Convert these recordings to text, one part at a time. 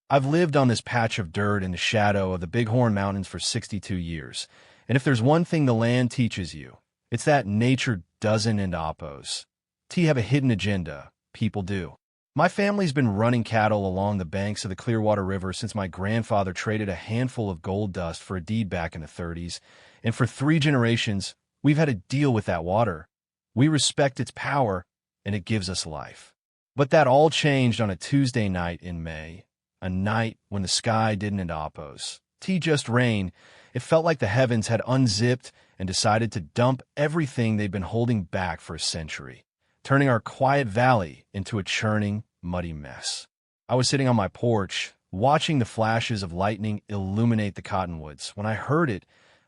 I've lived on this patch of dirt in the shadow of the Bighorn Mountains for 62 years, and if there's one thing the land teaches you, it's that nature doesn't end oppos. T have a hidden agenda. People do. My family's been running cattle along the banks of the Clearwater River since my grandfather traded a handful of gold dust for a deed back in the 30s, and for 3 generations, we've had to deal with that water. We respect its power, and it gives us life. But that all changed on a Tuesday night in May, a night when the sky didn't end oppos. T just rain. It felt like the heavens had unzipped and decided to dump everything they'd been holding back for a century, turning our quiet valley into a churning, muddy mess. I was sitting on my porch, watching the flashes of lightning illuminate the cottonwoods, when I heard it,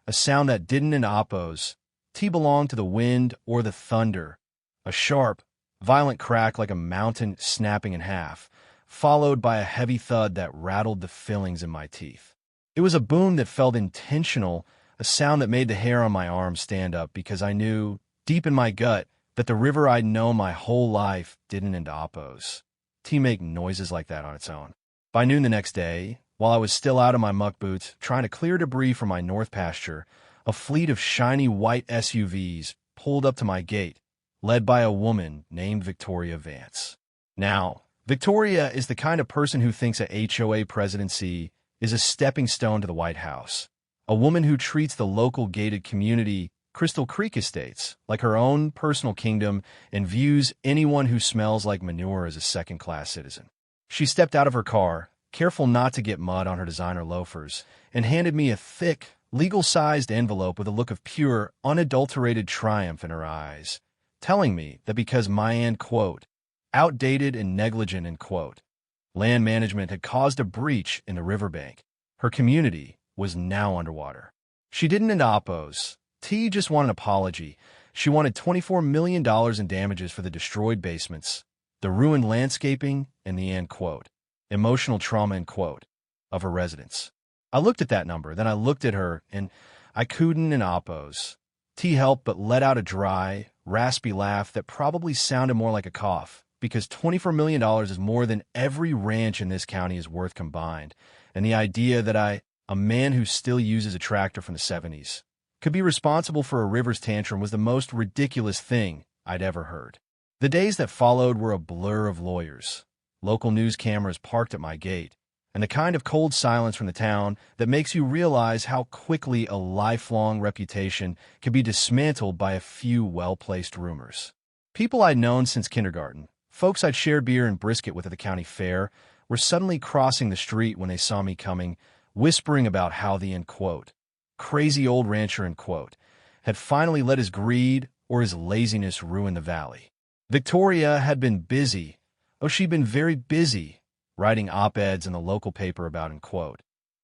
a sound that didn't end oppos. T belonged to the wind or the thunder, a sharp, violent crack like a mountain snapping in half, followed by a heavy thud that rattled the fillings in my teeth. It was a boom that felt intentional, a sound that made the hair on my arm stand up because I knew, deep in my gut, that the river I'd known my whole life didn't end oppos. T make noises like that on its own. By noon the next day, while I was still out of my muck boots trying to clear debris from my north pasture, a fleet of shiny white SUVs pulled up to my gate, led by a woman named Victoria Vance. Now, Victoria is the kind of person who thinks a HOA presidency is a stepping stone to the White House, a woman who treats the local gated community, Crystal Creek Estates, like her own personal kingdom and views anyone who smells like manure as a second-class citizen. She stepped out of her car, careful not to get mud on her designer loafers, and handed me a thick, legal-sized envelope with a look of pure, unadulterated triumph in her eyes, telling me that because my end, quote, outdated and negligent, end quote, land management had caused a breach in the riverbank, her community was now underwater. She didn't end oppos. T just wanted an apology. She wanted $24 million in damages for the destroyed basements, the ruined landscaping, and the end quote, emotional trauma, end quote, of her residents. I looked at that number, then I looked at her, and I couldn't end oppos. T helped but let out a dry, raspy laugh that probably sounded more like a cough, because $24 million is more than every ranch in this county is worth combined, and the idea that a man who still uses a tractor from the 70s, could be responsible for a river's tantrum was the most ridiculous thing I'd ever heard. The days that followed were a blur of lawyers, local news cameras parked at my gate, and the kind of cold silence from the town that makes you realize how quickly a lifelong reputation can be dismantled by a few well-placed rumors. People I'd known since kindergarten, folks I'd shared beer and brisket with at the county fair, were suddenly crossing the street when they saw me coming, whispering about how the end quote, crazy old rancher, end quote, had finally let his greed or his laziness ruin the valley. Victoria had been busy, she'd been very busy, writing op-eds in the local paper about, end quote,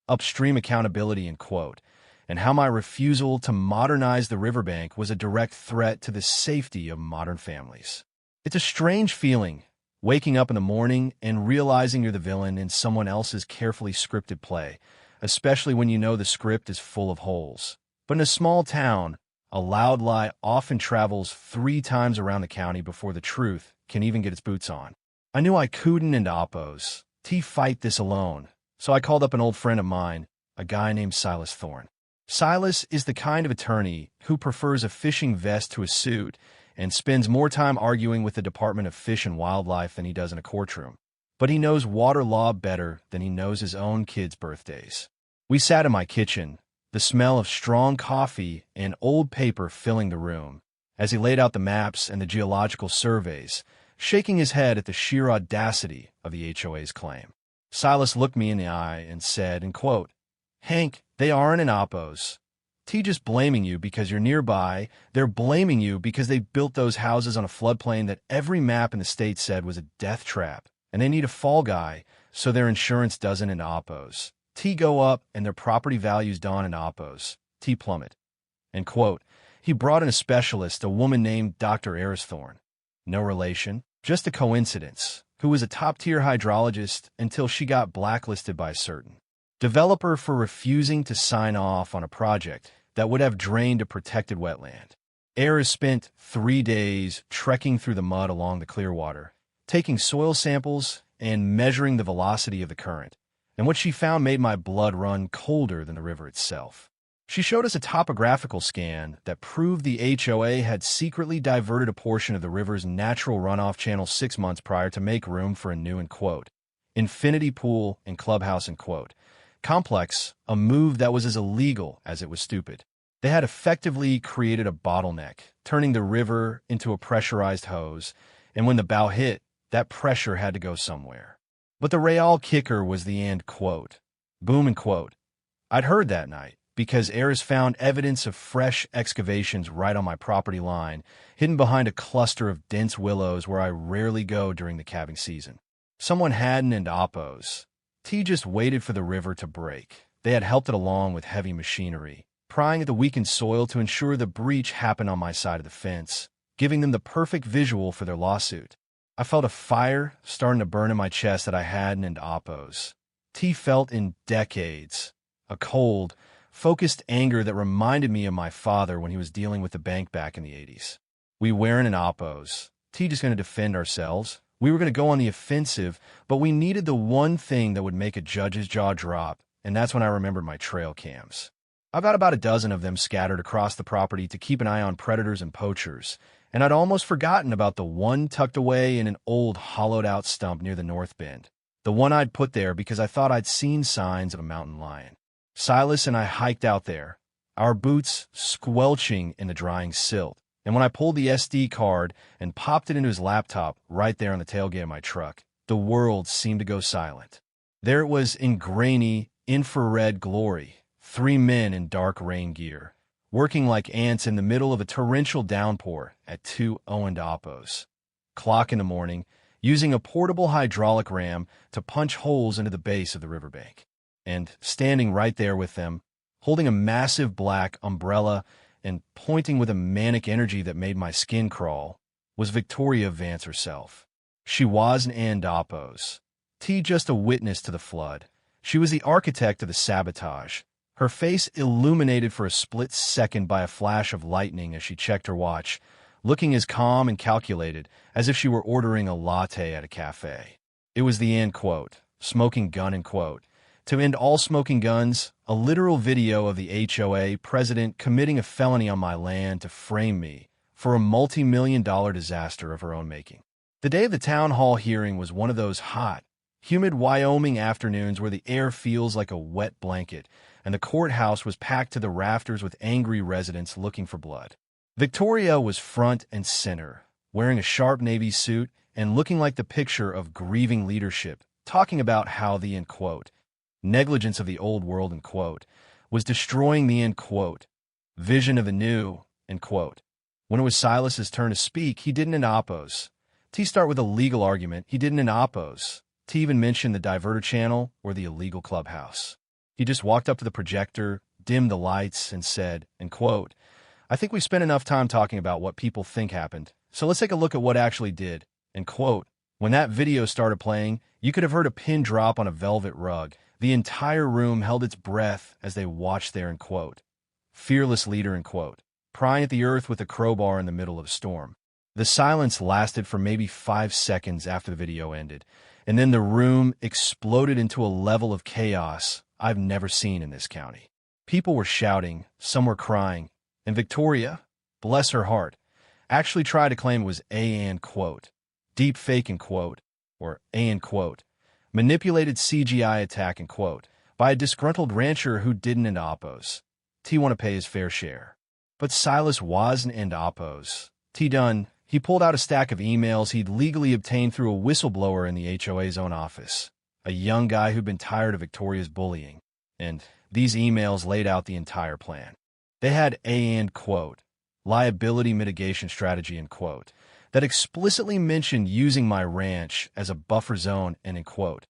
upstream accountability, end quote, and how my refusal to modernize the riverbank was a direct threat to the safety of modern families. It's a strange feeling, waking up in the morning and realizing you're the villain in someone else's carefully scripted play, especially when you know the script is full of holes. But in a small town, a loud lie often travels 3 times around the county before the truth can even get its boots on. I knew I couldn't end oppos. T fight this alone, so I called up an old friend of mine, a guy named Silas Thorne. Silas is the kind of attorney who prefers a fishing vest to a suit and spends more time arguing with the Department of Fish and Wildlife than he does in a courtroom. But he knows water law better than he knows his own kids' birthdays. We sat in my kitchen, the smell of strong coffee and old paper filling the room, as he laid out the maps and the geological surveys, shaking his head at the sheer audacity of the HOA's claim. Silas looked me in the eye and said, and quote, Hank, they aren't in oppos. T just blaming you because you're nearby. They're blaming you because they built those houses on a floodplain that every map in the state said was a death trap, and they need a fall guy so their insurance doesn't end oppos. T go up and their property values dawn in oppos. T plummet. And quote, he brought in a specialist, a woman named Dr. Eris Thorne. No relation, just a coincidence, who was a top-tier hydrologist until she got blacklisted by a certain developer for refusing to sign off on a project that would have drained a protected wetland. Eris spent 3 days trekking through the mud along the Clearwater, taking soil samples and measuring the velocity of the current, and what she found made my blood run colder than the river itself. She showed us a topographical scan that proved the HOA had secretly diverted a portion of the river's natural runoff channel 6 months prior to make room for a new, in quote, infinity pool and clubhouse, in quote, complex, a move that was as illegal as it was stupid. They had effectively created a bottleneck, turning the river into a pressurized hose, and when the bow hit, that pressure had to go somewhere. But the real kicker was the end quote. Boom, and quote. I'd heard that night, because heirs found evidence of fresh excavations right on my property line, hidden behind a cluster of dense willows where I rarely go during the calving season. Someone hadn't and oppos. T just waited for the river to break. They had helped it along with heavy machinery, prying at the weakened soil to ensure the breach happened on my side of the fence, giving them the perfect visual for their lawsuit. I felt a fire starting to burn in my chest that I hadn't and oppos. T felt in decades. A cold, focused anger that reminded me of my father when he was dealing with the bank back in the 80s. We weren't in oppos. T just going to defend ourselves. We were going to go on the offensive, but we needed the one thing that would make a judge's jaw drop, and that's when I remembered my trail cams. I've got about a dozen of them scattered across the property to keep an eye on predators and poachers, and I'd almost forgotten about the one tucked away in an old hollowed-out stump near the north bend, the one I'd put there because I thought I'd seen signs of a mountain lion. Silas and I hiked out there, our boots squelching in the drying silt, and when I pulled the SD card and popped it into his laptop right there on the tailgate of my truck, the world seemed to go silent. There it was in grainy, infrared glory, 3 men in dark rain gear, working like ants in the middle of a torrential downpour at 2 owned oppos. Clock in the morning, using a portable hydraulic ram to punch holes into the base of the riverbank. And standing right there with them, holding a massive black umbrella and pointing with a manic energy that made my skin crawl, was Victoria Vance herself. She was an oppos. T just a witness to the flood. She was the architect of the sabotage, her face illuminated for a split second by a flash of lightning as she checked her watch, looking as calm and calculated as if she were ordering a latte at a cafe. It was the end quote, smoking gun, end quote. To end all smoking guns, a literal video of the HOA president committing a felony on my land to frame me for a multi-million-dollar disaster of her own making. The day of the town hall hearing was one of those hot, humid Wyoming afternoons where the air feels like a wet blanket, and the courthouse was packed to the rafters with angry residents looking for blood. Victoria was front and center, wearing a sharp navy suit and looking like the picture of grieving leadership, talking about how the, end quote, negligence of the old world, end quote, was destroying the, end quote, vision of the new, end quote. When it was Silas's turn to speak, he didn't in oppos. T start with a legal argument, he didn't in oppos. T even mentioned the diverter channel or the illegal clubhouse. He just walked up to the projector, dimmed the lights, and said, end quote, I think we spent enough time talking about what people think happened, so let's take a look at what actually did, end quote. When that video started playing, you could have heard a pin drop on a velvet rug. The entire room held its breath as they watched their, end quote, fearless leader, end quote, prying at the earth with a crowbar in the middle of a storm. The silence lasted for maybe 5 seconds after the video ended, and then the room exploded into a level of chaos I've never seen in this county. People were shouting, some were crying, and Victoria, bless her heart, actually tried to claim it was a, end quote, deep fake, end quote, or a, end quote, manipulated CGI attack, end quote, by a disgruntled rancher who didn't end oppos. T want to pay his fair share. But Silas was an end oppos. T done, he pulled out a stack of emails he'd legally obtained through a whistleblower in the HOA's own office, a young guy who'd been tired of Victoria's bullying, and these emails laid out the entire plan. They had a, end quote, liability mitigation strategy, end quote, that explicitly mentioned using my ranch as a buffer zone, and, end quote,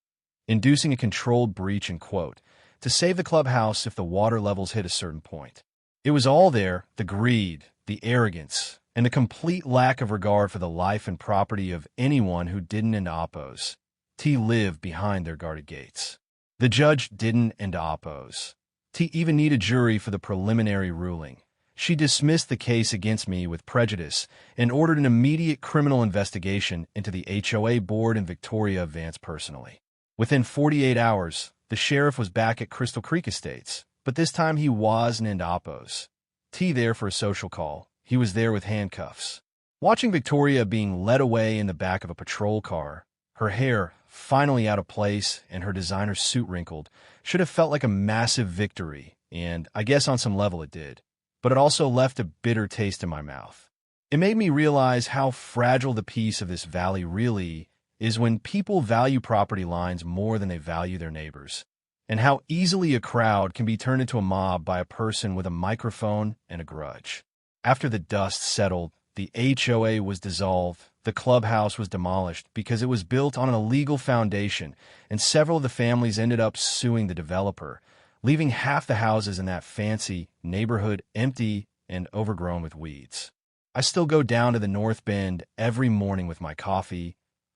inducing a controlled breach, end quote, to save the clubhouse if the water levels hit a certain point. It was all there, the greed, the arrogance, and the complete lack of regard for the life and property of anyone who didn't end oppos. T lived behind their guarded gates. The judge didn't end oppos. T even need a jury for the preliminary ruling. She dismissed the case against me with prejudice and ordered an immediate criminal investigation into the HOA board and Victoria Vance personally. Within 48 hours, The sheriff was back at Crystal Creek Estates, but this time he wasn't in Apos. T there for a social call. He was there with handcuffs. Watching Victoria being led away in the back of a patrol car, her hair finally out of place and her designer suit wrinkled, should have felt like a massive victory, and I guess on some level it did. But it also left a bitter taste in my mouth. It made me realize how fragile the peace of this valley really is when people value property lines more than they value their neighbors, and how easily a crowd can be turned into a mob by a person with a microphone and a grudge. After the dust settled, the HOA was dissolved, the clubhouse was demolished because it was built on an illegal foundation, and several of the families ended up suing the developer, leaving half the houses in that fancy neighborhood empty and overgrown with weeds. I still go down to the North Bend every morning with my coffee,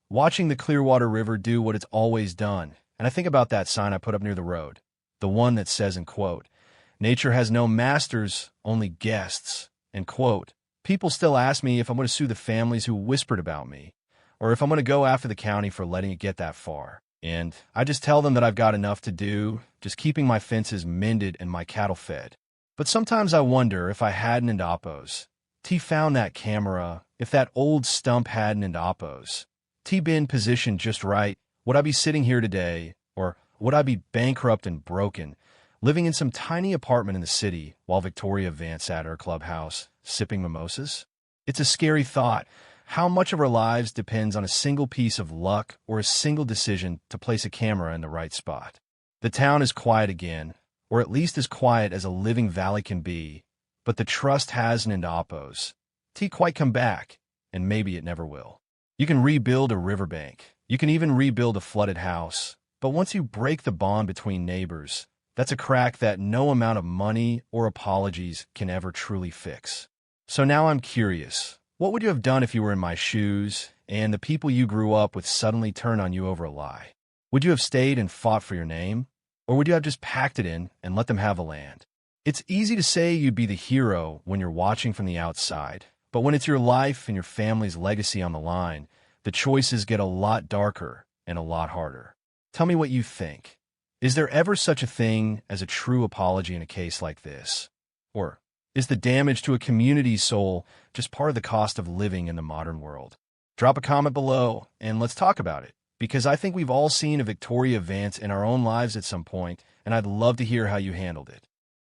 watching the Clearwater River do what it's always done, and I think about that sign I put up near the road, the one that says, in quote, "Nature has no masters, only guests," end quote. People still ask me if I'm going to sue the families who whispered about me, or if I'm going to go after the county for letting it get that far. And I just tell them that I've got enough to do, just keeping my fences mended and my cattle fed. But sometimes I wonder if I hadn't Apos. T found that camera, if that old stump hadn't Apos. T been positioned just right, would I be sitting here today, or would I be bankrupt and broken, living in some tiny apartment in the city while Victoria Vance sat at her clubhouse, sipping mimosas? It's a scary thought. How much of our lives depends on a single piece of luck or a single decision to place a camera in the right spot. The town is quiet again, or at least as quiet as a living valley can be, but the trust hasn't Apos. T quite come back, and maybe it never will. You can rebuild a riverbank. You can even rebuild a flooded house. But once you break the bond between neighbors, that's a crack that no amount of money or apologies can ever truly fix. So now I'm curious, what would you have done if you were in my shoes and the people you grew up with suddenly turned on you over a lie? Would you have stayed and fought for your name? Or would you have just packed it in and let them have the land? It's easy to say you'd be the hero when you're watching from the outside, but when it's your life and your family's legacy on the line, the choices get a lot darker and a lot harder. Tell me what you think. Is there ever such a thing as a true apology in a case like this? Or is the damage to a community's soul just part of the cost of living in the modern world? Drop a comment below and let's talk about it, because I think we've all seen a Victoria Vance in our own lives at some point, and I'd love to hear how you handled it.